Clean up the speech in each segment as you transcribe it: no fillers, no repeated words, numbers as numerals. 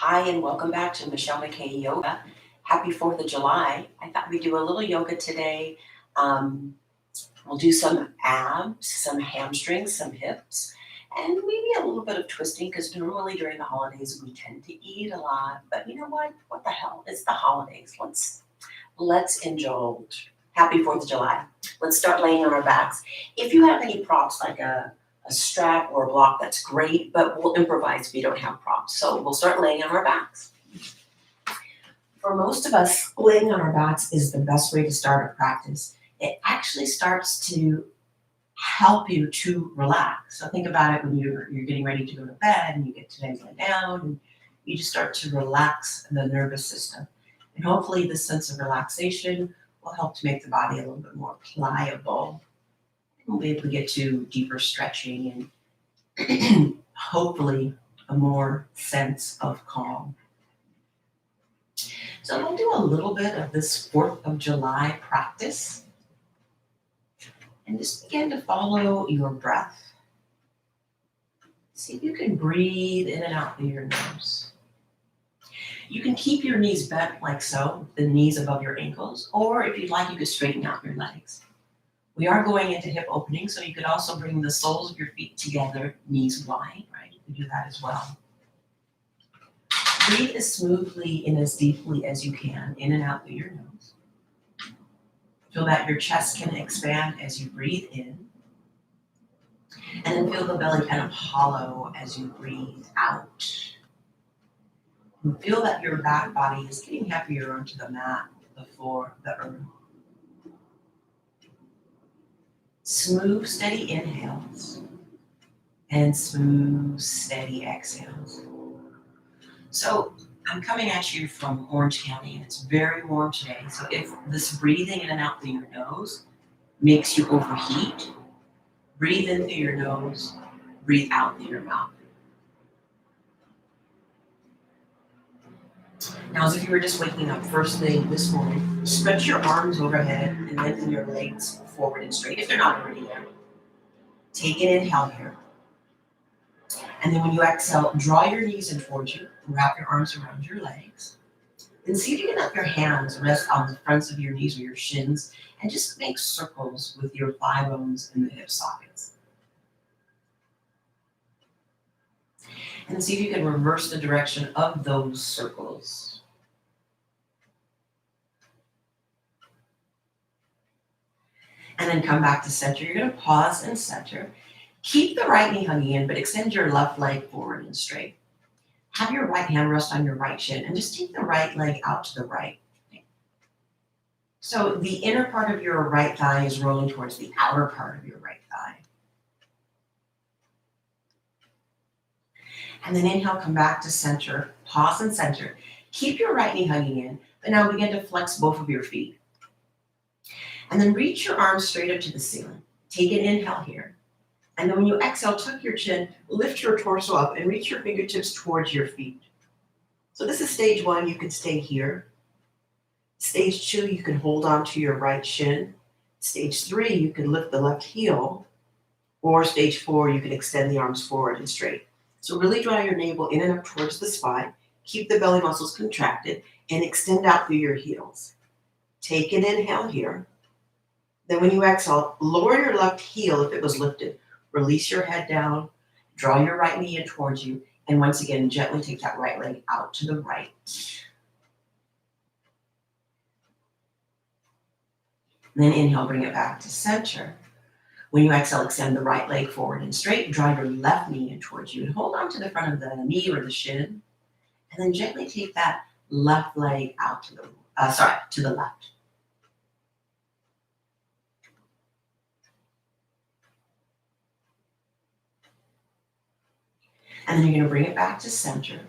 Hi, and welcome back to Michelle McKay Yoga. Happy 4th of July. I thought we'd do a little yoga today. Um, we'll do some abs, some hamstrings, some hips, and maybe a little bit of twisting because normally during the holidays we tend to eat a lot. But you know what? What the hell? It's the holidays. Let's indulge. Happy 4th of July. Let's start laying on our backs. If you have any props like a strap or a block, that's great, but we'll improvise if you don't have props. So we'll start laying on our backs. For most of us, laying on our backs is the best way to start a practice. It actually starts to help you to relax. So think about it when you're getting ready to go to bed and you get to lay down and you just start to relax the nervous system. And hopefully this sense of relaxation will help to make the body a little bit more pliable. We'll be able to get to deeper stretching and hopefully a more sense of calm. So we'll do a little bit of this 4th of July practice and just begin to follow your breath. See if you can breathe in and out through your nose. You can keep your knees bent like so, the knees above your ankles, or if you'd like, you could straighten out your legs. We are going into hip opening, so you could also bring the soles of your feet together, knees wide, right? You can do that as well. Breathe as smoothly and as deeply as you can, in and out through your nose. Feel that your chest can expand as you breathe in. And then feel the belly kind of hollow as you breathe out. And feel that your back body is getting heavier onto the mat, the floor, the earth. Smooth, steady inhales and smooth, steady exhales. So I'm coming at you from Orange County and it's very warm today. So if this breathing in and out through your nose makes you overheat, breathe in through your nose, breathe out through your mouth. Now, as if you were just waking up first thing this morning, stretch your arms overhead and lengthen your legs forward and straight if they're not already there. Take an inhale here. And then when you exhale, draw your knees in towards you and wrap your arms around your legs. Then see if you can let your hands rest on the fronts of your knees or your shins and just make circles with your thigh bones and the hip sockets. And see if you can reverse the direction of those circles. And then come back to center. You're going to pause and center. Keep the right knee hugging in, but extend your left leg forward and straight. Have your right hand rest on your right shin and just take the right leg out to the right. So the inner part of your right thigh is rolling towards the outer part of your right thigh. And then inhale, come back to center, pause and center. Keep your right knee hugging in, but now begin to flex both of your feet. And then reach your arms straight up to the ceiling. Take an inhale here. And then when you exhale, tuck your chin, lift your torso up, and reach your fingertips towards your feet. So this is stage 1. You can stay here. Stage 2, you can hold on to your right shin. Stage 3, you can lift the left heel. Or stage 4, you can extend the arms forward and straight. So really draw your navel in and up towards the spine. Keep the belly muscles contracted and extend out through your heels. Take an inhale here. Then when you exhale, lower your left heel if it was lifted. Release your head down, draw your right knee in towards you, and once again, gently take that right leg out to the right. And then inhale, bring it back to center. When you exhale, extend the right leg forward and straight, draw your left knee in towards you, and hold on to the front of the knee or the shin, and then gently take that left leg out to the left. And then you're going to bring it back to center.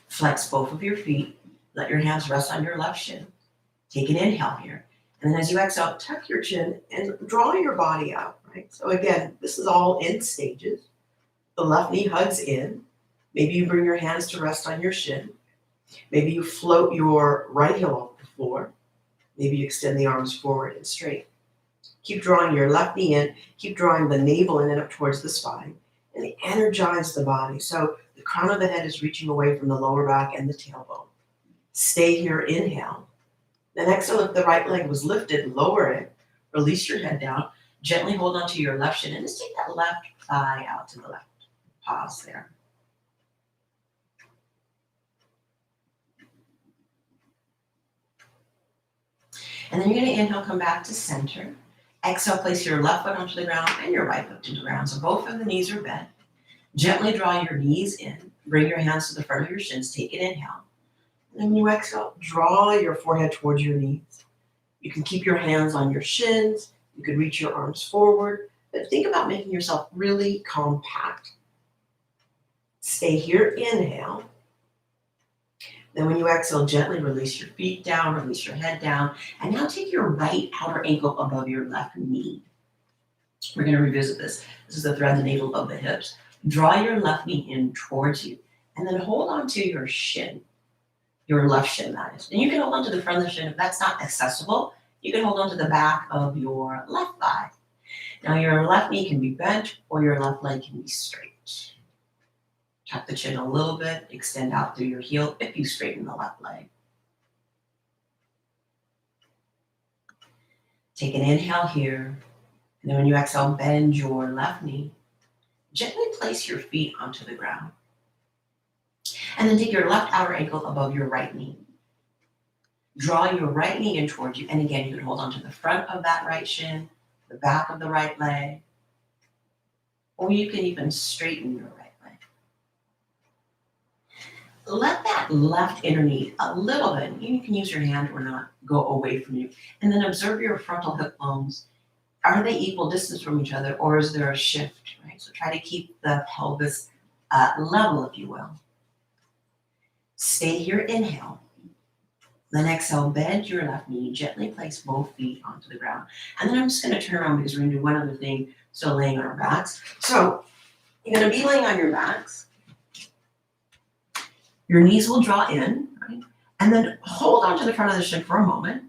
Flex both of your feet. Let your hands rest on your left shin. Take an inhale here. And then as you exhale, tuck your chin and draw your body out, right? So again, this is all in stages. The left knee hugs in. Maybe you bring your hands to rest on your shin. Maybe you float your right heel off the floor. Maybe you extend the arms forward and straight. Keep drawing your left knee in. Keep drawing the navel in and up towards the spine. and energize the body. So the crown of the head is reaching away from the lower back and the tailbone. Stay here, inhale. Then exhale, if the right leg was lifted, lower it, release your head down, gently hold onto your left shin, and just take that left thigh out to the left. Pause there. And then you're gonna inhale, come back to center. Exhale, place your left foot onto the ground and your right foot to the ground. So both of the knees are bent. Gently draw your knees in. Bring your hands to the front of your shins. Take an inhale. And then you exhale, draw your forehead towards your knees. You can keep your hands on your shins. You can reach your arms forward. But think about making yourself really compact. Stay here, inhale. Then when you exhale, gently release your feet down, release your head down. And now take your right outer ankle above your left knee. We're going to revisit this. This is the thread, the navel of the hips. Draw your left knee in towards you. And then hold on to your shin. Your left shin, that is. And you can hold on to the front of the shin. If that's not accessible, you can hold on to the back of your left thigh. Now your left knee can be bent or your left leg can be straight. Tuck the chin a little bit, extend out through your heel if you straighten the left leg. Take an inhale here. And then when you exhale, bend your left knee. Gently place your feet onto the ground. And then take your left outer ankle above your right knee. Draw your right knee in towards you. And again, you can hold onto the front of that right shin, the back of the right leg, or you can even straighten your right leg. Let that left inner knee a little bit, you can use your hand or not, go away from you. And then observe your frontal hip bones. Are they equal distance from each other, or is there a shift, right? So try to keep the pelvis level, if you will. Stay here, inhale. Then exhale, bend your left knee, gently place both feet onto the ground. And then I'm just gonna turn around because we're gonna do one other thing, so laying on our backs. So you're gonna be laying on your backs. Your knees will draw in, right? And then hold onto the front of the shin for a moment.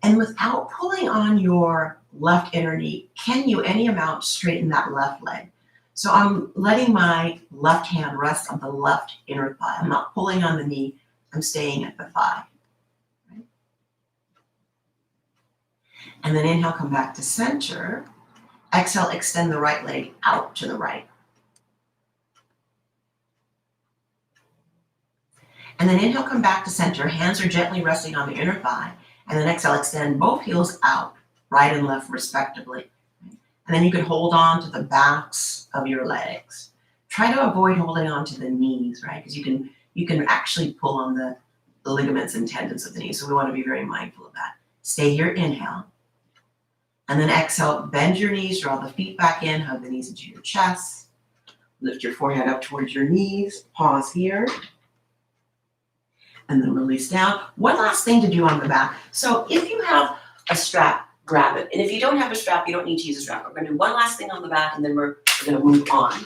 And without pulling on your left inner knee, can you any amount straighten that left leg? So I'm letting my left hand rest on the left inner thigh. I'm not pulling on the knee, I'm staying at the thigh. Right? And then inhale, come back to center. Exhale, extend the right leg out to the right. And then inhale, come back to center. Hands are gently resting on the inner thigh. And then exhale, extend both heels out, right and left respectively. And then you can hold on to the backs of your legs. Try to avoid holding on to the knees, right? Because you can actually pull on the ligaments and tendons of the knees. So we want to be very mindful of that. Stay here, inhale. And then exhale, bend your knees, draw the feet back in, hug the knees into your chest. Lift your forehead up towards your knees. Pause here. And then release down. One last thing to do on the back. So if you have a strap, grab it. And if you don't have a strap, you don't need to use a strap. We're going to do one last thing on the back, and then we're going to move on.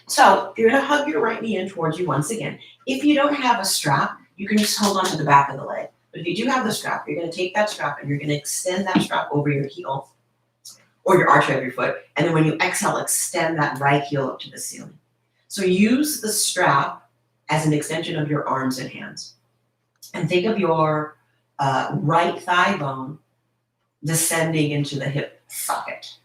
So you're going to hug your right knee in towards you once again. If you don't have a strap, you can just hold on to the back of the leg. But if you do have the strap, you're going to take that strap and you're going to extend that strap over your heel or your arch of your foot. And then when you exhale, extend that right heel up to the ceiling. So use the strap as an extension of your arms and hands. And think of your right thigh bone descending into the hip socket.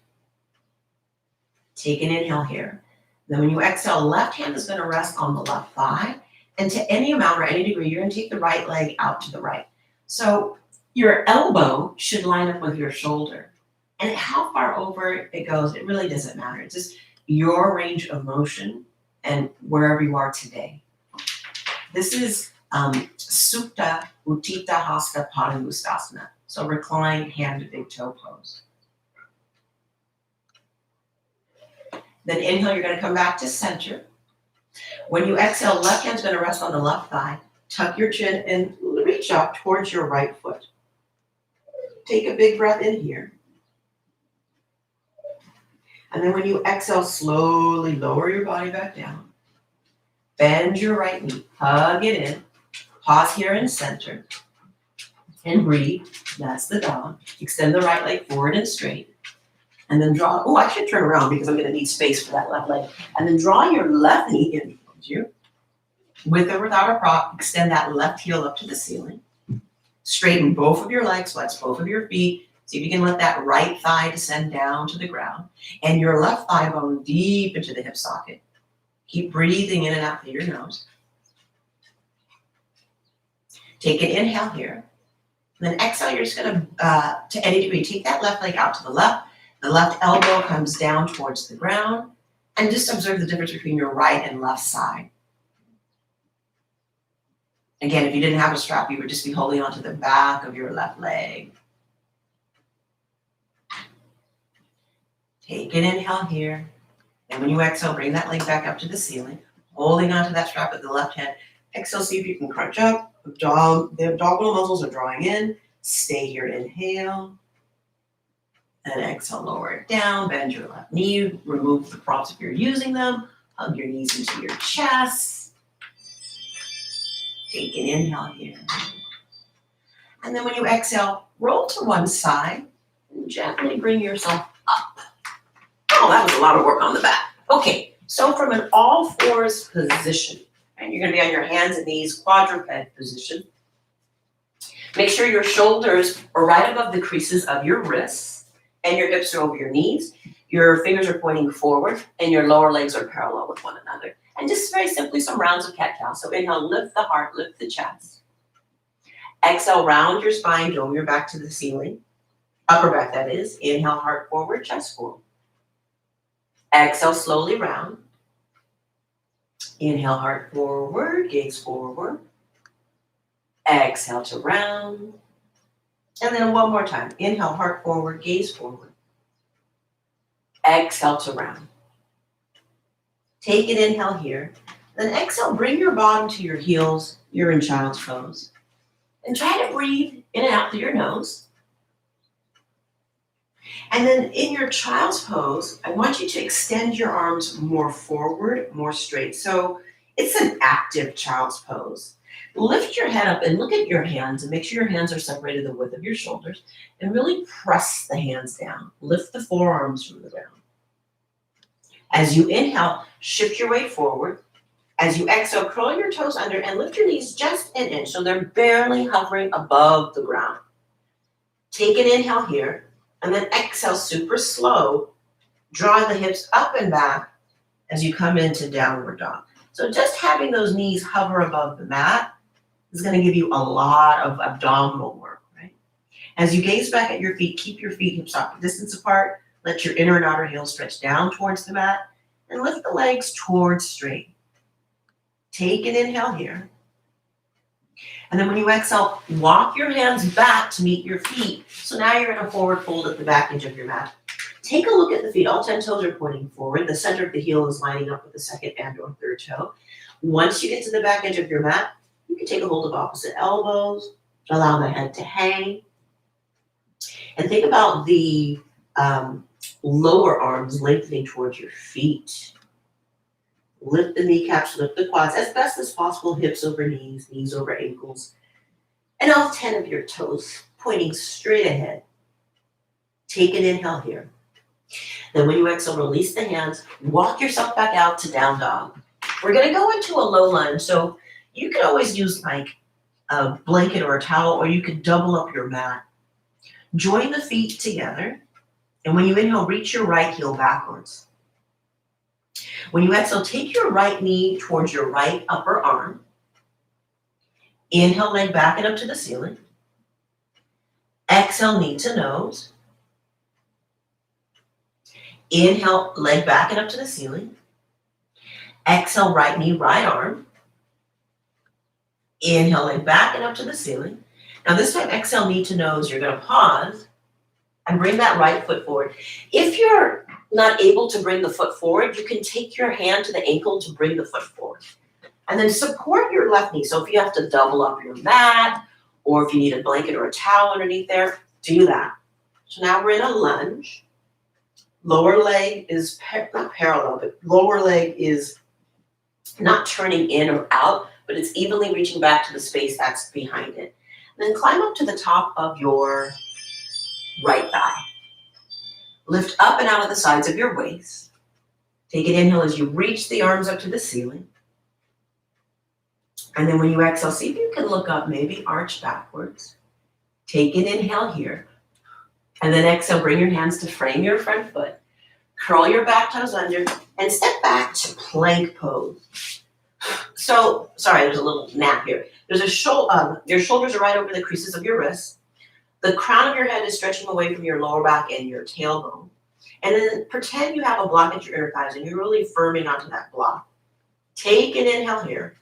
Take an inhale here. Then when you exhale, left hand is going to rest on the left thigh. And to any amount or any degree, you're going to take the right leg out to the right. So your elbow should line up with your shoulder. And how far over it goes, it really doesn't matter. It's just your range of motion and wherever you are today. This is Supta Utthita Hasta Padangusthasana. So recline, hand to big toe pose. Then inhale, you're going to come back to center. When you exhale, left hand's going to rest on the left thigh. Tuck your chin and reach up towards your right foot. Take a big breath in here. And then when you exhale, slowly lower your body back down. Bend your right knee, hug it in. Pause here in center. And breathe. That's the dog. Extend the right leg forward and straight. And then draw, I should turn around because I'm gonna need space for that left leg. And then draw your left knee in towards you. With or without a prop, extend that left heel up to the ceiling. Straighten both of your legs, flex both of your feet. See if you can let that right thigh descend down to the ground. And your left thigh bone deep into the hip socket. Keep breathing in and out through your nose. Take an inhale here. And then exhale, you're just gonna, to any degree, take that left leg out to the left. The left elbow comes down towards the ground. And just observe the difference between your right and left side. Again, if you didn't have a strap, you would just be holding onto the back of your left leg. Take an inhale here. And when you exhale, bring that leg back up to the ceiling, holding onto that strap with the left hand. Exhale, see if you can crunch up. The abdominal muscles are drawing in. Stay here, inhale. And exhale, lower it down, bend your left knee, remove the props if you're using them, hug your knees into your chest. Take an inhale here. And then when you exhale, roll to one side and gently bring yourself up. Oh, that was a lot of work on the back. Okay, so from an all fours position, and you're gonna be on your hands and knees, quadruped position. Make sure your shoulders are right above the creases of your wrists and your hips are over your knees. Your fingers are pointing forward and your lower legs are parallel with one another. And just very simply some rounds of cat-cow. So inhale, lift the heart, lift the chest. Exhale, round your spine, dome your back to the ceiling. Upper back, that is. Inhale, heart forward, chest forward. Exhale, slowly round. Inhale, heart forward, gaze forward. Exhale to round. And then one more time. Inhale, heart forward, gaze forward. Exhale to round. Take an inhale here. Then exhale, bring your bottom to your heels. You're in child's pose. And try to breathe in and out through your nose. And then in your child's pose, I want you to extend your arms more forward, more straight. So it's an active child's pose. Lift your head up and look at your hands and make sure your hands are separated the width of your shoulders and really press the hands down. Lift the forearms from the ground. As you inhale, shift your weight forward. As you exhale, curl your toes under and lift your knees just an inch so they're barely hovering above the ground. Take an inhale here and then exhale super slow. Draw the hips up and back as you come into downward dog. So just having those knees hover above the mat is going to give you a lot of abdominal work, right? As you gaze back at your feet, keep your feet hip socket distance apart. Let your inner and outer heels stretch down towards the mat and lift the legs towards straight. Take an inhale here. And then when you exhale, walk your hands back to meet your feet. So now you're in a forward fold at the back edge of your mat. Take a look at the feet. All 10 toes are pointing forward. The center of the heel is lining up with the second and or third toe. Once you get to the back edge of your mat, you can take a hold of opposite elbows, allow the head to hang. And think about the lower arms lengthening towards your feet. Lift the kneecaps, lift the quads as best as possible, hips over knees, knees over ankles. And all 10 of your toes pointing straight ahead. Take an inhale here. Then when you exhale, release the hands, walk yourself back out to down dog. We're gonna go into a low lunge. So you can always use like a blanket or a towel, or you could double up your mat. Join the feet together. And when you inhale, reach your right heel backwards. When you exhale, take your right knee towards your right upper arm. Inhale, leg back and up to the ceiling. Exhale, knee to nose. Inhale, leg back and up to the ceiling. Exhale, right knee, right arm. Inhale, leg back and up to the ceiling. Now this time, exhale, knee to nose. You're gonna pause and bring that right foot forward. If you're not able to bring the foot forward, you can take your hand to the ankle to bring the foot forward. And then support your left knee. So if you have to double up your mat, or if you need a blanket or a towel underneath there, do that. So now we're in a lunge. Lower leg is not parallel, but lower leg is not turning in or out, but it's evenly reaching back to the space that's behind it. And then climb up to the top of your right thigh. Lift up and out of the sides of your waist. Take an inhale as you reach the arms up to the ceiling. And then when you exhale, see if you can look up, maybe arch backwards. Take an inhale here. And then exhale, bring your hands to frame your front foot. Curl your back toes under and step back to plank pose. So, sorry, there's a little nap here. There's a your shoulders are right over the creases of your wrists. The crown of your head is stretching away from your lower back and your tailbone. And then pretend you have a block at your inner thighs and you're really firming onto that block. Take an inhale here.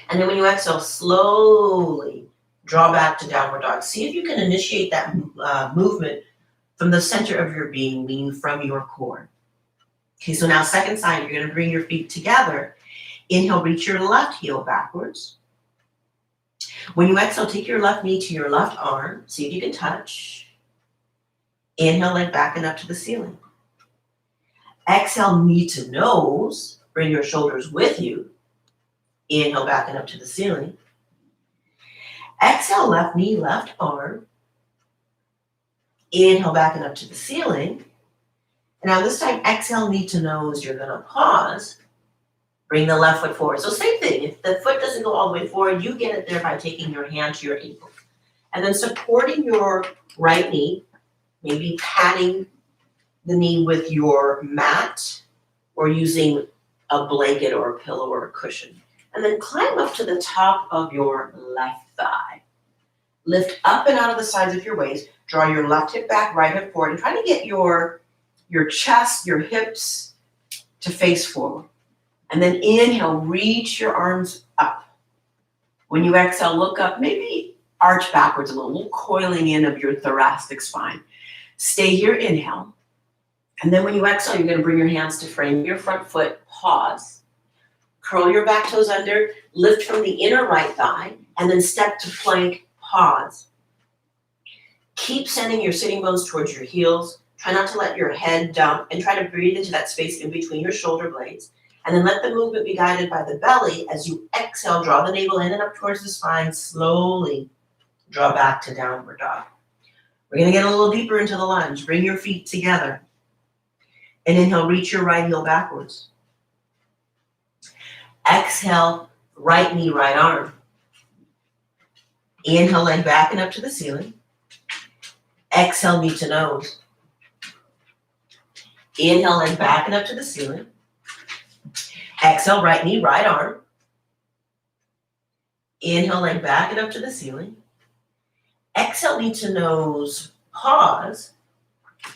And then when you exhale, slowly draw back to downward dog. See if you can initiate that movement from the center of your being, meaning from your core. Okay, so now second side, you're gonna bring your feet together. Inhale, reach your left heel backwards. When you exhale, take your left knee to your left arm. See if you can touch. Inhale, leg back and up to the ceiling. Exhale, knee to nose. Bring your shoulders with you. Inhale, back and up to the ceiling. Exhale, left knee, left arm. Inhale, back and up to the ceiling. And now this time, exhale, knee to nose. You're gonna pause. Bring the left foot forward. So same thing, if the foot doesn't go all the way forward, you get it there by taking your hand to your ankle. And then supporting your right knee, maybe patting the knee with your mat or using a blanket or a pillow or a cushion. And then climb up to the top of your left thigh. Lift up and out of the sides of your waist. Draw your left hip back, right hip forward, and try to get your chest, your hips to face forward. And then inhale, reach your arms up. When you exhale, look up, maybe arch backwards a little coiling in of your thoracic spine. Stay here, inhale. And then when you exhale, you're gonna bring your hands to frame your front foot, pause. Curl your back toes under, lift from the inner right thigh, and then step to plank, pause. Keep sending your sitting bones towards your heels. Try not to let your head dump and try to breathe into that space in between your shoulder blades. And then let the movement be guided by the belly. As you exhale, draw the navel in and up towards the spine. Slowly draw back to downward dog. We're gonna get a little deeper into the lunge. Bring your feet together. And inhale, reach your right heel backwards. Exhale, right knee, right arm. Inhale, leg back and up to the ceiling. Exhale, knee to nose. Inhale, leg back and up to the ceiling. Exhale, right knee, right arm. Inhale, leg back and up to the ceiling. Exhale, knee to nose, pause.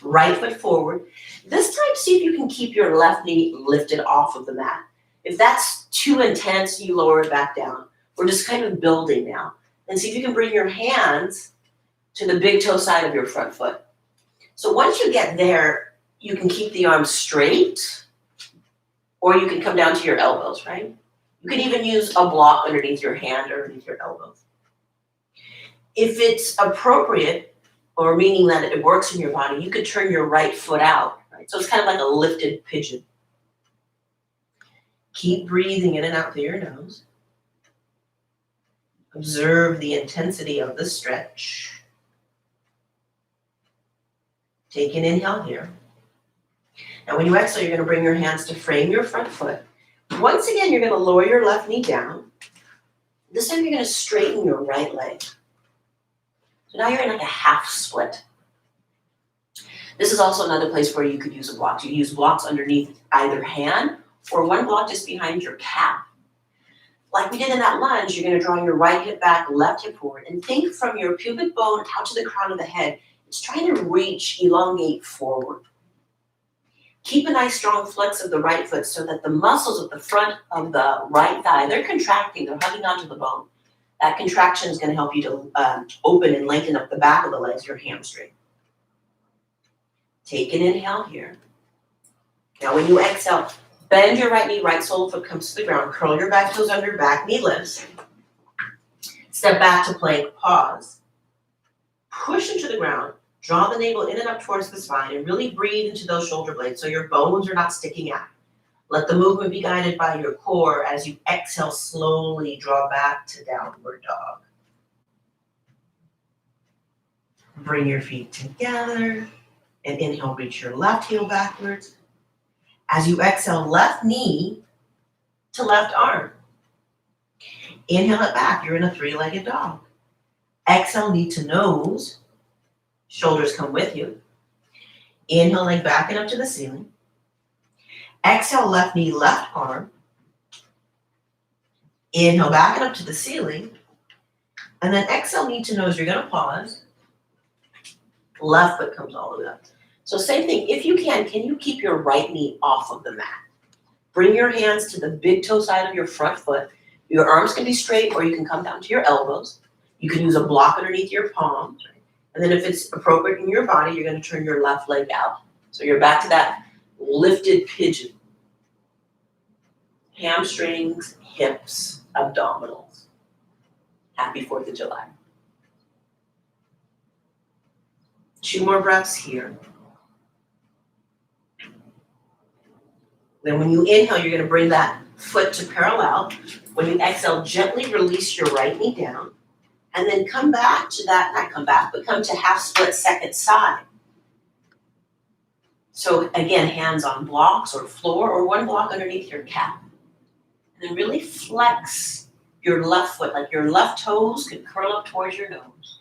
Right foot forward. This time, see if you can keep your left knee lifted off of the mat. If that's too intense, you lower it back down. We're just kind of building now. And see if you can bring your hands to the big toe side of your front foot. So once you get there, you can keep the arms straight, or you can come down to your elbows, right? You can even use a block underneath your hand or underneath your elbows. If it's appropriate, or meaning that it works in your body, you could turn your right foot out, right? So it's kind of like a lifted pigeon. Keep breathing in and out through your nose. Observe the intensity of the stretch. Take an inhale here. Now when you exhale, you're gonna bring your hands to frame your front foot. Once again, you're gonna lower your left knee down. This time you're gonna straighten your right leg. So now you're in like a half split. This is also another place where you could use a block. You use blocks underneath either hand or one block just behind your calf. Like we did in that lunge, you're gonna draw your right hip back, left hip forward, and think from your pubic bone out to the crown of the head. It's trying to reach, elongate forward. Keep a nice strong flex of the right foot so that the muscles at the front of the right thigh, they're contracting, they're hugging onto the bone. That contraction is gonna help you to open and lengthen up the back of the legs, your hamstring. Take an inhale here. Now when you exhale, bend your right knee, right sole foot comes to the ground, curl your back toes under, back knee lifts. Step back to plank, pause. Push into the ground, draw the navel in and up towards the spine, and really breathe into those shoulder blades so your bones are not sticking out. Let the movement be guided by your core. As you exhale, slowly draw back to downward dog. Bring your feet together. And inhale, reach your left heel backwards. As you exhale, left knee to left arm. Inhale it back, you're in a three-legged dog. Exhale, knee to nose, shoulders come with you. Inhale, leg back and up to the ceiling. Exhale, left knee, left arm. Inhale, back and up to the ceiling. And then exhale, knee to nose, you're gonna pause. Left foot comes all the way up. So same thing, if you can you keep your right knee off of the mat? Bring your hands to the big toe side of your front foot. Your arms can be straight or you can come down to your elbows. You can use a block underneath your palms. And then if it's appropriate in your body, you're gonna turn your left leg out. So you're back to that lifted pigeon. Hamstrings, hips, abdominals. Happy 4th of July. 2 more breaths here. Then when you inhale, you're gonna bring that foot to parallel. When you exhale, gently release your right knee down. And then come back to that, not come back, but come to half split second side. So again, hands on blocks or floor or one block underneath your cap. And then really flex your left foot, like your left toes could curl up towards your nose.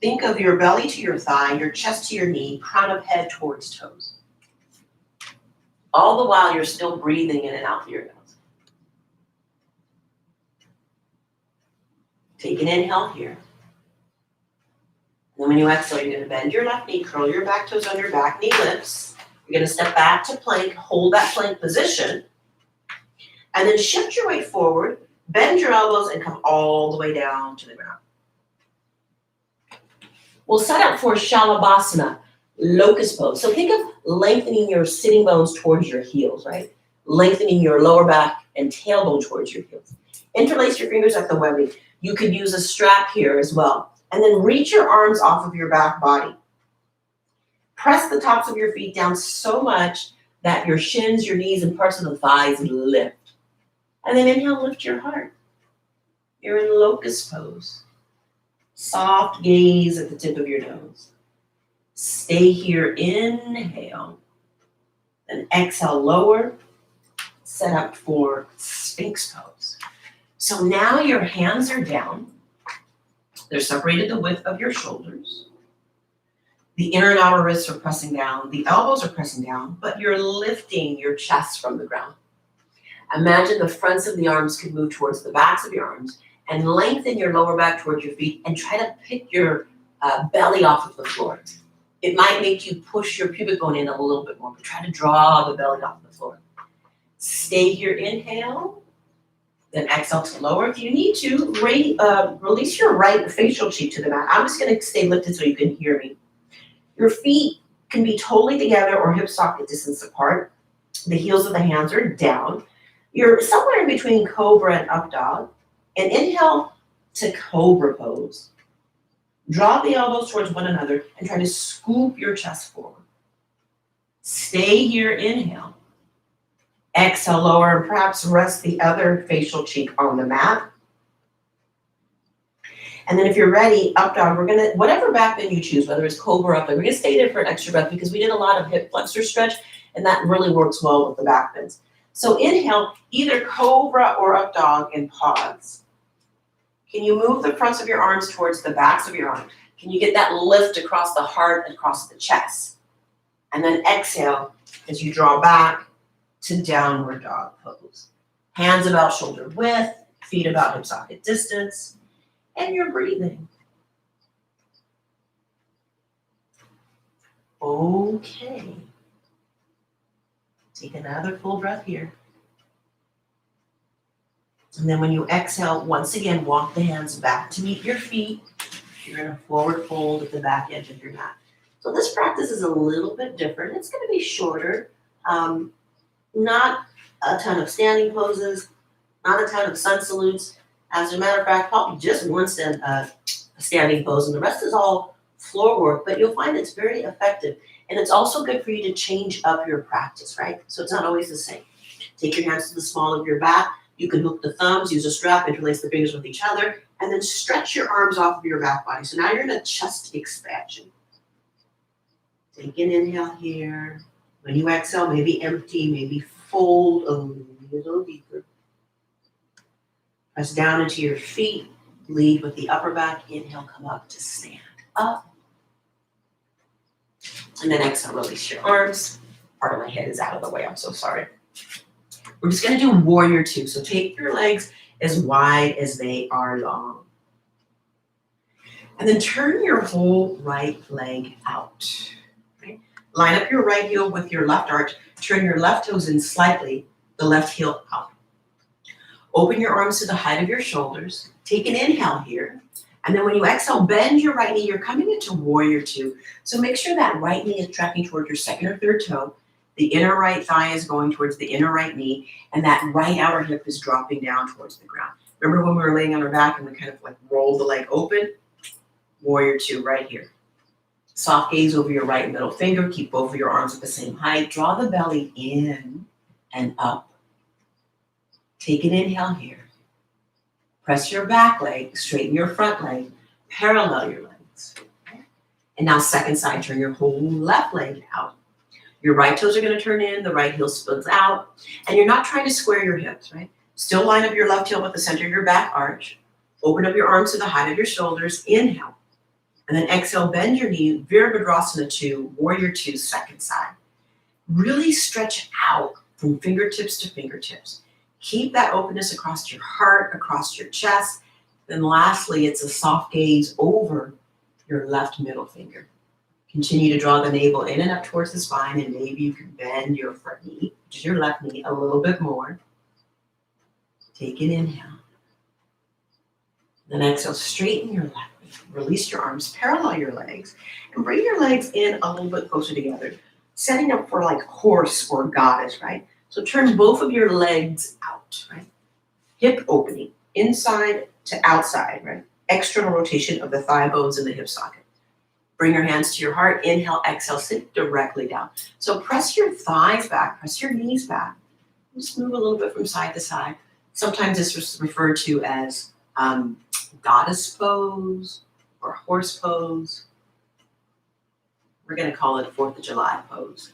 Think of your belly to your thigh, your chest to your knee, crown of head towards toes. All the while you're still breathing in and out through your nose. Take an inhale here. And then when you exhale, you're gonna bend your left knee, curl your back toes under, back knee lifts. You're gonna step back to plank, hold that plank position, and then shift your weight forward, bend your elbows, and come all the way down to the ground. We'll set up for Shalabhasana, locust pose. So think of lengthening your sitting bones towards your heels, right? Lengthening your lower back and tailbone towards your heels. Interlace your fingers at the webbing. You could use a strap here as well. And then reach your arms off of your back body. Press the tops of your feet down so much that your shins, your knees, and parts of the thighs lift. And then inhale, lift your heart. You're in locust pose. Soft gaze at the tip of your nose. Stay here, inhale. Then exhale, lower. Set up for Sphinx pose. So now your hands are down. They're separated the width of your shoulders. The inner and outer wrists are pressing down. The elbows are pressing down, but you're lifting your chest from the ground. Imagine the fronts of the arms could move towards the backs of your arms and lengthen your lower back towards your feet and try to pick your belly off of the floor. It might make you push your pubic bone in a little bit more, but try to draw the belly off the floor. Stay here, inhale. Then exhale to lower. If you need to, release your right facial cheek to the mat. I'm just gonna stay lifted so you can hear me. Your feet can be totally together or hip socket distance apart. The heels of the hands are down. You're somewhere in between cobra and up dog. And inhale to cobra pose. Draw the elbows towards one another and try to scoop your chest forward. Stay here, inhale. Exhale, lower, and perhaps rest the other facial cheek on the mat. And then if you're ready, up dog, we're gonna, whatever back bend you choose, whether it's cobra or up dog, we're gonna stay there for an extra breath because we did a lot of hip flexor stretch and that really works well with the back bends. So inhale, either cobra or up dog and pause. Can you move the fronts of your arms towards the backs of your arms? Can you get that lift across the heart and across the chest? And then exhale as you draw back to downward dog pose. Hands about shoulder width, feet about hip socket distance, and you're breathing. Okay. Take another full breath here. And then when you exhale, once again, walk the hands back to meet your feet. You're in a forward fold at the back edge of your mat. So this practice is a little bit different. It's going to be shorter. Not a ton of standing poses, not a ton of sun salutes. As a matter of fact, probably just one standing pose, and the rest is all floor work, but you'll find it's very effective. And it's also good for you to change up your practice, right? So it's not always the same. Take your hands to the small of your back. You can hook the thumbs, use a strap, interlace the fingers with each other, and then stretch your arms off of your back body. So now you're in a chest expansion. Take an inhale here. When you exhale, maybe empty, maybe fold a little deeper. Press down into your feet. Lead with the upper back. Inhale, come up to stand up. And then exhale, release your arms. Part of my head is out of the way, I'm so sorry. We're just gonna do warrior two. So take your legs as wide as they are long. And then turn your whole right leg out. Right? Line up your right heel with your left arch. Turn your left toes in slightly, the left heel out. Open your arms to the height of your shoulders. Take an inhale here. And then when you exhale, bend your right knee. You're coming into warrior two. So make sure that right knee is tracking toward your second or third toe. The inner right thigh is going towards the inner right knee. And that right outer hip is dropping down towards the ground. Remember when we were laying on our back and we kind of like rolled the leg open? Warrior two right here. Soft gaze over your right middle finger. Keep both of your arms at the same height. Draw the belly in and up. Take an inhale here. Press your back leg, straighten your front leg, parallel your legs. And now second side, turn your whole left leg out. Your right toes are gonna turn in, the right heel splits out, and you're not trying to square your hips, right? Still line up your left heel with the center of your back arch. Open up your arms to the height of your shoulders, inhale. And then exhale, bend your knee, Virabhadrasana 2, warrior 2, second side. Really stretch out from fingertips to fingertips. Keep that openness across your heart, across your chest. Then lastly, it's a soft gaze over your left middle finger. Continue to draw the navel in and up towards the spine, and maybe you can bend your front knee, which is your left knee, a little bit more. Take an inhale. Then exhale, straighten your left knee. Release your arms, parallel your legs, and bring your legs in a little bit closer together, setting up for like horse or goddess, right? So turn both of your legs out, right? Hip opening, inside to outside, right? External rotation of the thigh bones and the hip socket. Bring your hands to your heart. Inhale, exhale, sit directly down. So press your thighs back, press your knees back. Just move a little bit from side to side. Sometimes this is referred to as goddess pose or horse pose. We're gonna call it 4th of July pose.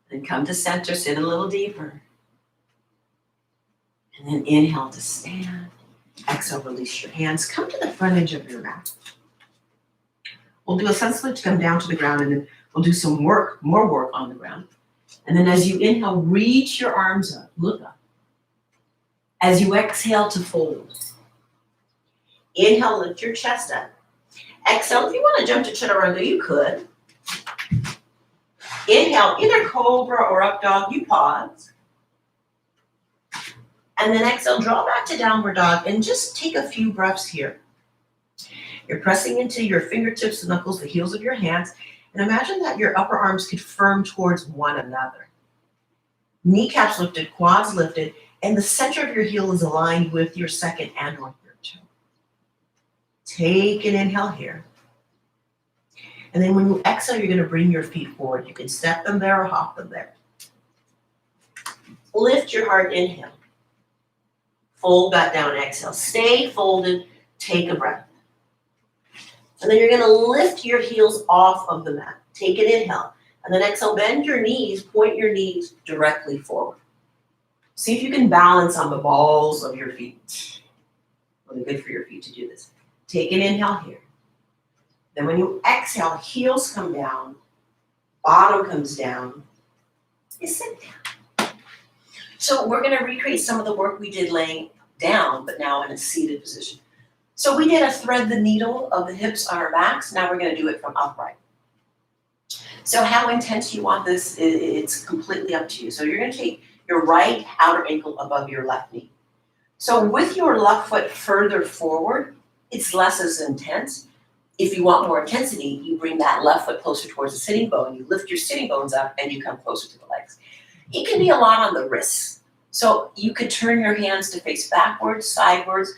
Then come to center, sit a little deeper. And then inhale to stand. Exhale, release your hands. Come to the front edge of your mat. We'll do a sun switch, come down to the ground, and then we'll do some work, more work on the ground. And then as you inhale, reach your arms up, look up. As you exhale to fold. Inhale, lift your chest up. Exhale, if you want to jump to chaturanga, you could. Inhale, either cobra or up dog, you pause. And then exhale, draw back to downward dog and just take a few breaths here. You're pressing into your fingertips, the knuckles, the heels of your hands, and imagine that your upper arms could firm towards one another. Kneecaps lifted, quads lifted, and the center of your heel is aligned with your second and or third toe. Take an inhale here. And then when you exhale, you're going to bring your feet forward. You can step them there or hop them there. Lift your heart, inhale. Fold back down, exhale. Stay folded, take a breath. And then you're going to lift your heels off of the mat. Take an inhale. And then exhale, bend your knees, point your knees directly forward. See if you can balance on the balls of your feet. Really good for your feet to do this. Take an inhale here. Then when you exhale, heels come down, bottom comes down, you sit down. So we're gonna recreate some of the work we did laying down, but now in a seated position. So we did a thread the needle of the hips on our backs. Now we're gonna do it from upright. So how intense you want this, it's completely up to you. So you're gonna take your right outer ankle above your left knee. So with your left foot further forward, it's less as intense. If you want more intensity, you bring that left foot closer towards the sitting bone, you lift your sitting bones up and you come closer to the legs. It can be a lot on the wrists. So you could turn your hands to face backwards, sideways,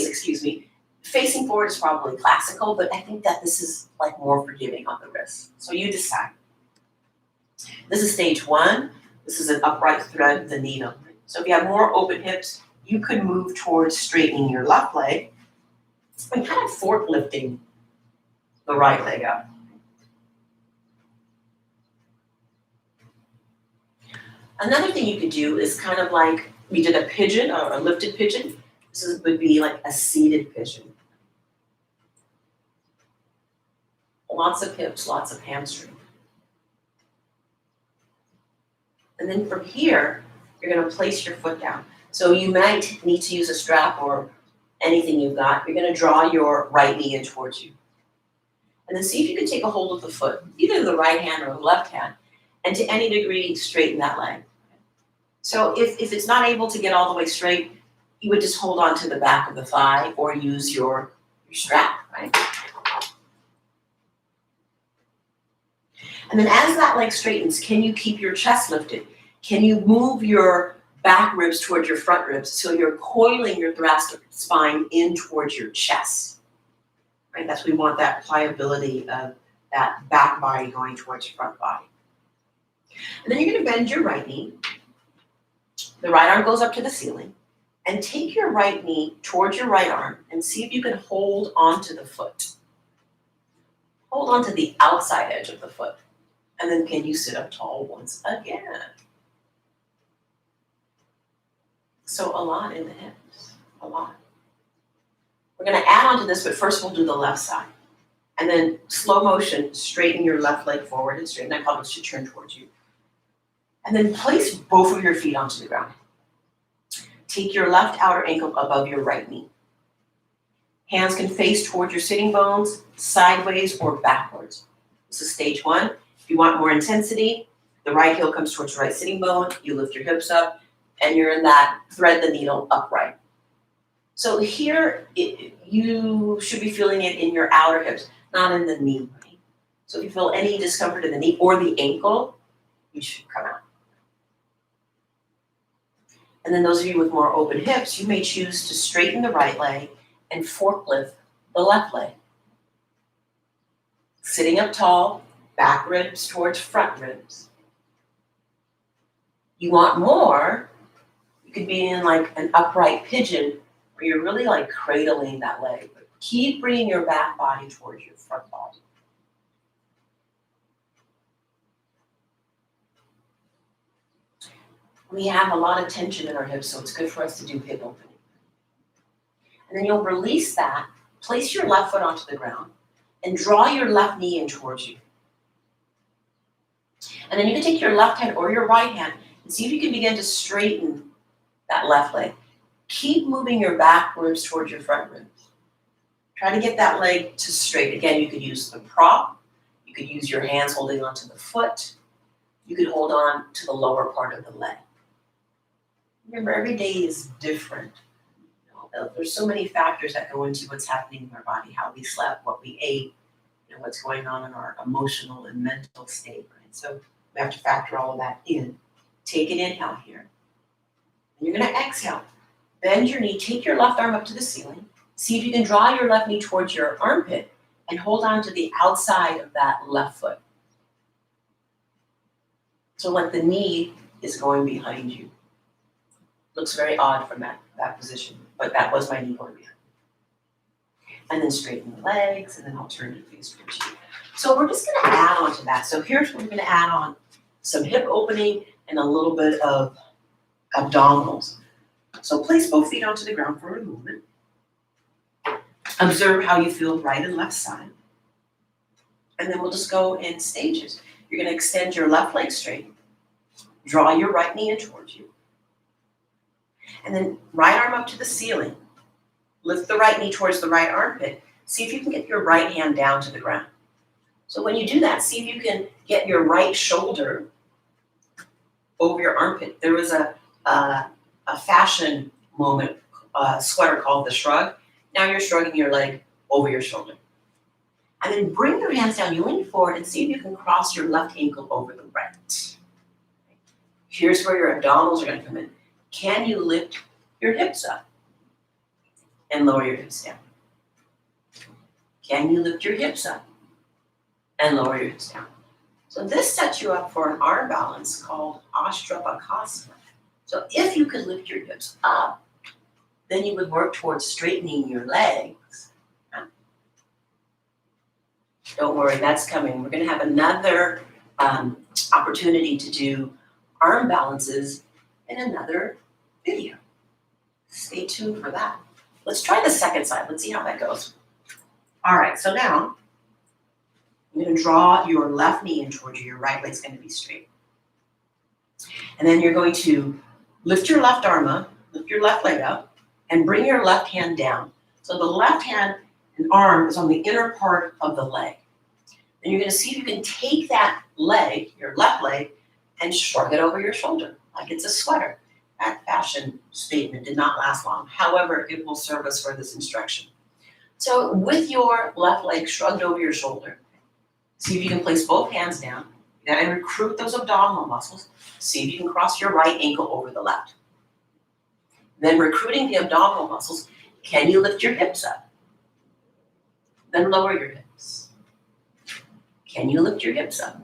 excuse me. Facing forward is probably classical, but I think that this is like more forgiving on the wrists. So you decide. This is stage one. This is an upright thread the needle. So if you have more open hips, you could move towards straightening your left leg and kind of forklifting the right leg up. Another thing you could do is kind of like we did a pigeon or a lifted pigeon. Would be like a seated pigeon. Lots of hips, lots of hamstring. And then from here, you're gonna place your foot down. So you might need to use a strap or anything you've got. You're gonna draw your right knee in towards you. And then see if you can take a hold of the foot, either the right hand or the left hand, and to any degree, straighten that leg. So if it's not able to get all the way straight, you would just hold on to the back of the thigh or use your strap, right? And then as that leg straightens, can you keep your chest lifted? Can you move your back ribs towards your front ribs so you're coiling your thoracic spine in towards your chest? Right? That's we want that pliability of that back body going towards your front body. And then you're going to bend your right knee. The right arm goes up to the ceiling. And take your right knee towards your right arm and see if you can hold onto the foot. Hold on to the outside edge of the foot. And then can you sit up tall once again? So a lot in the hips, a lot. We're gonna add on to this, but first we'll do the left side. And then slow motion, straighten your left leg forward and straighten. That pelvis should turn towards you. And then place both of your feet onto the ground. Take your left outer ankle above your right knee. Hands can face towards your sitting bones, sideways or backwards. This is stage one. If you want more intensity, the right heel comes towards the right sitting bone, you lift your hips up, and you're in that thread the needle upright. So here, you should be feeling it in your outer hips, not in the knee. Right? So if you feel any discomfort in the knee or the ankle, you should come out. And then those of you with more open hips, you may choose to straighten the right leg and forklift the left leg. Sitting up tall, back ribs towards front ribs. You want more, you could be in like an upright pigeon where you're really like cradling that leg. But keep bringing your back body towards your front body. We have a lot of tension in our hips, so it's good for us to do hip opening. And then you'll release that, place your left foot onto the ground, and draw your left knee in towards you. And then you can take your left hand or your right hand and see if you can begin to straighten that left leg. Keep moving your back ribs towards your front ribs. Try to get that leg to straight. Again, you could use the prop. You could use your hands holding onto the foot. You could hold on to the lower part of the leg. Remember, every day is different. There's so many factors that go into what's happening in our body, how we slept, what we ate, what's going on in our emotional and mental state, right? So we have to factor all of that in. Take an inhale here. And you're gonna exhale. Bend your knee, take your left arm up to the ceiling. See if you can draw your left knee towards your armpit and hold on to the outside of that left foot. So like the knee is going behind you. Looks very odd from that position, but that was my knee going behind. And then straighten the legs, and then alternative face towards you. So we're just gonna add on to that. So here's what we're gonna add on: some hip opening and a little bit of abdominals. So place both feet onto the ground for a moment. Observe how you feel right and left side. And then we'll just go in stages. You're gonna extend your left leg straight, draw your right knee in towards you. And then right arm up to the ceiling. Lift the right knee towards the right armpit. See if you can get your right hand down to the ground. So when you do that, see if you can get your right shoulder over your armpit. There was a fashion moment, sweater called the shrug. Now you're shrugging your leg over your shoulder. And then bring your hands down, you lean forward and see if you can cross your left ankle over the right. Here's where your abdominals are gonna come in. Can you lift your hips up and lower your hips down? Can you lift your hips up and lower your hips down? So this sets you up for an arm balance called Ashtapakasana. So if you could lift your hips up, then you would work towards straightening your legs. Don't worry, that's coming. We're gonna have another opportunity to do arm balances in another video. Stay tuned for that. Let's try the second side. Let's see how that goes. All right, so now you're gonna draw your left knee in towards you. Your right leg's gonna be straight. And then you're going to lift your left arm up, lift your left leg up, and bring your left hand down. So the left hand and arm is on the inner part of the leg. And you're gonna see if you can take that leg, your left leg, and shrug it over your shoulder like it's a sweater. That fashion statement did not last long. However, it will serve us for this instruction. So with your left leg shrugged over your shoulder, see if you can place both hands down. You gotta recruit those abdominal muscles. See if you can cross your right ankle over the left. Then recruiting the abdominal muscles, can you lift your hips up? Then lower your hips. Can you lift your hips up?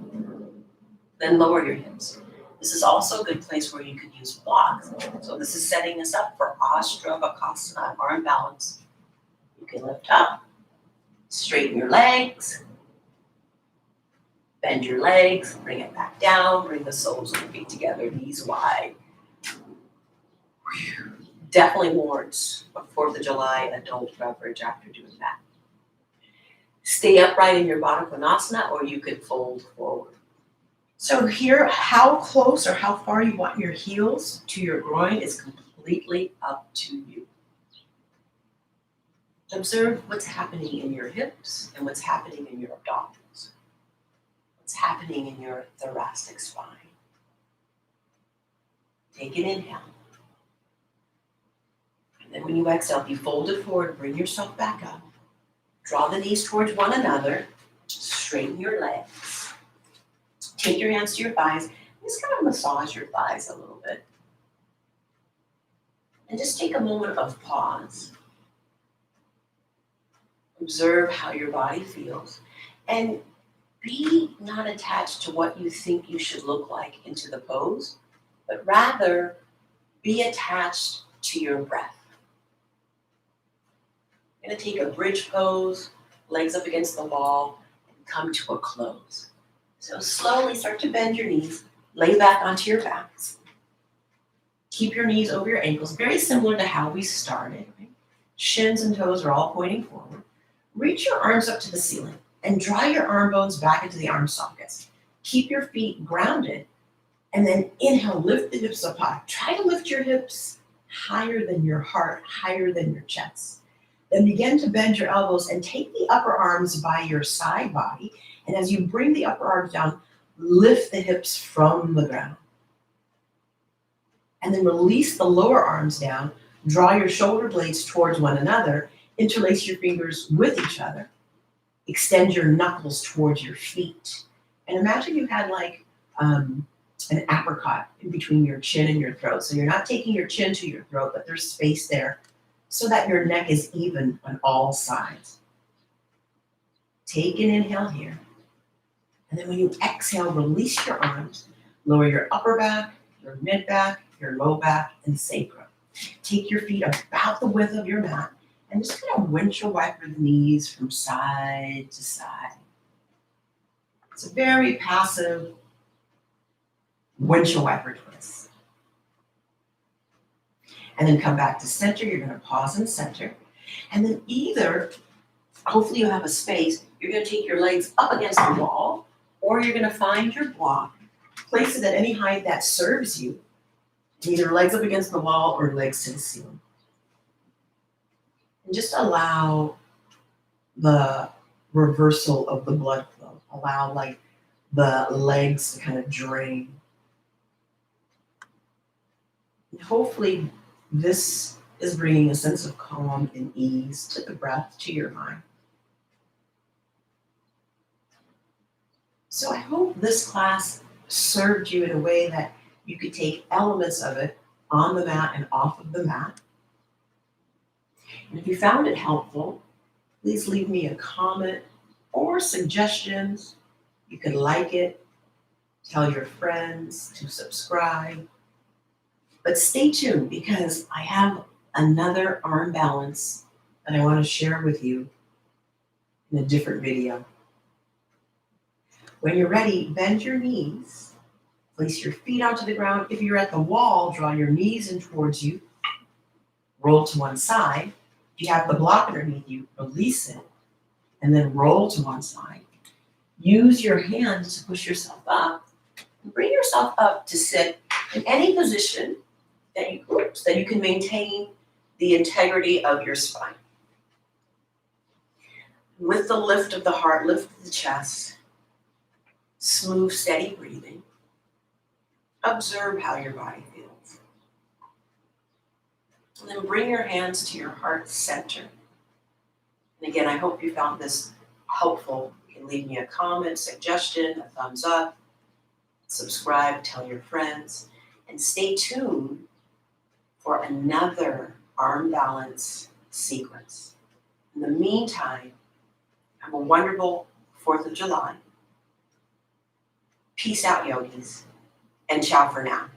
Then lower your hips. This is also a good place where you could use blocks. So this is setting us up for Ashtavakasana, arm balance. You can lift up, straighten your legs, bend your legs, bring it back down, bring the soles of the feet together, knees wide. Definitely warrants a 4th of July adult beverage after doing that. Stay upright in your Baddha Konasana, or you could fold forward. So here, how close or how far you want your heels to your groin is completely up to you. Observe what's happening in your hips and what's happening in your abdominals. What's happening in your thoracic spine. Take an inhale. And then when you exhale, be folded forward, bring yourself back up. Draw the knees towards one another. Straighten your legs. Take your hands to your thighs. Just kind of massage your thighs a little bit. And just take a moment of pause. Observe how your body feels. And be not attached to what you think you should look like into the pose, but rather be attached to your breath. You're going to take a bridge pose, legs up against the wall, and come to a close. So slowly start to bend your knees, lay back onto your backs. Keep your knees over your ankles, very similar to how we started. Right? Shins and toes are all pointing forward. Reach your arms up to the ceiling and draw your arm bones back into the arm sockets. Keep your feet grounded, and then inhale, lift the hips up high. Try to lift your hips higher than your heart, higher than your chest. Then begin to bend your elbows and take the upper arms by your side body. And as you bring the upper arms down, lift the hips from the ground. And then release the lower arms down. Draw your shoulder blades towards one another. Interlace your fingers with each other. Extend your knuckles towards your feet. And imagine you had like an apricot in between your chin and your throat. So you're not taking your chin to your throat, but there's space there so that your neck is even on all sides. Take an inhale here. And then when you exhale, release your arms. Lower your upper back, your mid back, your low back, and sacrum. Take your feet about the width of your mat and just kind of windshield wiper the knees from side to side. It's a very passive windshield wiper twist. And then come back to center. You're going to pause in center. And then either, hopefully you have a space, you're going to take your legs up against the wall, or you're going to find your block, place it at any height that serves you, either legs up against the wall or legs to the ceiling. And just allow the reversal of the blood flow. Allow like the legs to kind of drain. And hopefully this is bringing a sense of calm and ease to the breath, to your mind. So I hope this class served you in a way that you could take elements of it on the mat and off of the mat. And if you found it helpful, please leave me a comment or suggestions. You could like it, tell your friends to subscribe. But stay tuned because I have another arm balance that I want to share with you in a different video. When you're ready, bend your knees, place your feet onto the ground. If you're at the wall, draw your knees in towards you, roll to one side. If you have the block underneath you, release it, and then roll to one side. Use your hands to push yourself up. Bring yourself up to sit in any position that you can maintain the integrity of your spine. With the lift of the heart, lift the chest, smooth, steady breathing. Observe how your body feels. And then bring your hands to your heart center. And again, I hope you found this helpful. You can leave me a comment, suggestion, a thumbs up, subscribe, tell your friends, and stay tuned for another arm balance sequence. In the meantime, have a wonderful 4th of July. Peace out, yogis, and ciao for now.